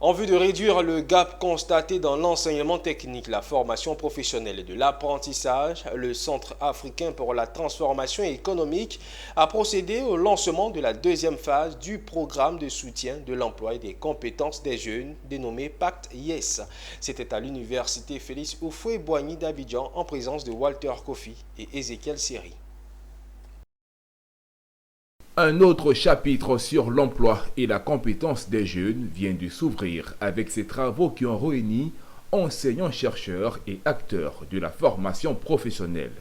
En vue de réduire le gap constaté dans l'enseignement technique, la formation professionnelle et de l'apprentissage, le Centre africain pour la transformation économique a procédé au lancement de la deuxième phase du programme de soutien de l'emploi et des compétences des jeunes dénommé Pacte Yes. C'était à l'université Félix Houphouët-Boigny d'Abidjan en présence de Walter Kofi et Ézéchiel Seri. Un autre chapitre sur l'emploi et la compétence des jeunes vient de s'ouvrir avec ces travaux qui ont réuni enseignants-chercheurs et acteurs de la formation professionnelle.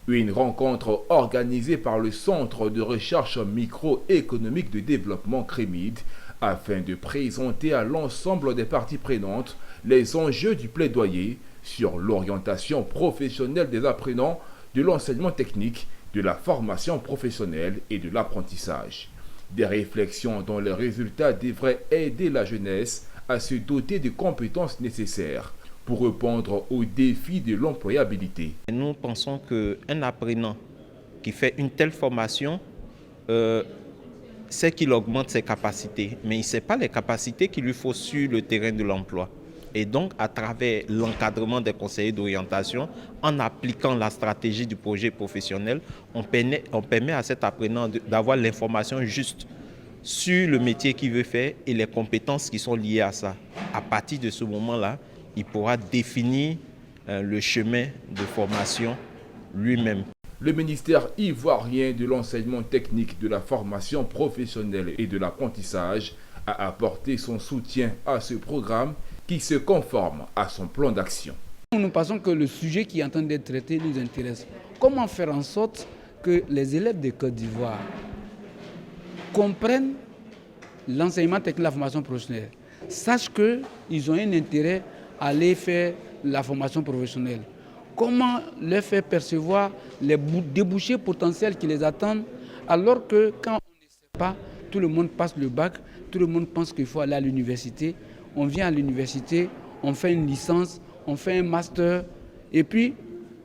Une rencontre organisée par le Centre de recherche microéconomique de développement CREMID afin de présenter à l'ensemble des parties prenantes les enjeux du plaidoyer sur l'orientation professionnelle des apprenants de l'enseignement technique, de la formation professionnelle et de l'apprentissage. Des réflexions dont les résultats devraient aider la jeunesse à se doter des compétences nécessaires pour répondre aux défis de l'employabilité. Nous pensons qu'un apprenant qui fait une telle formation sait qu'il augmente ses capacités, mais il ne sait pas les capacités qu'il lui faut sur le terrain de l'emploi. Et donc, à travers l'encadrement des conseillers d'orientation, en appliquant la stratégie du projet professionnel, on permet à cet apprenant d'avoir l'information juste sur le métier qu'il veut faire et les compétences qui sont liées à ça. À partir de ce moment-là, il pourra définir le chemin de formation lui-même. Le ministère ivoirien de l'enseignement technique, de la formation professionnelle et de l'apprentissage a apporté son soutien à ce programme qui se conforme à son plan d'action. Nous pensons que le sujet qui est en train d'être traité nous intéresse. Comment faire en sorte que les élèves de Côte d'Ivoire comprennent l'enseignement technique de la formation professionnelle, sachent qu'ils ont un intérêt à aller faire la formation professionnelle. Comment leur faire percevoir les débouchés potentiels qui les attendent, alors que quand on ne sait pas, tout le monde passe le bac, tout le monde pense qu'il faut aller à l'université. On vient à l'université, on fait une licence, on fait un master. Et puis,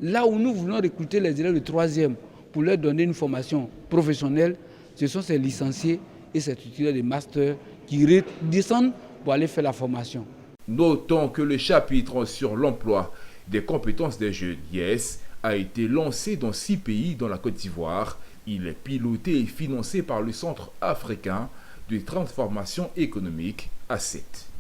là où nous voulons recruter les élèves de troisième pour leur donner une formation professionnelle, ce sont ces licenciés et ces titulaires de master qui redescendent pour aller faire la formation. Notons que le chapitre sur l'emploi des compétences des jeunes, YES, a été lancé dans 6 pays dans la Côte d'Ivoire. Il est piloté et financé par le Centre africain de transformation économique, A7.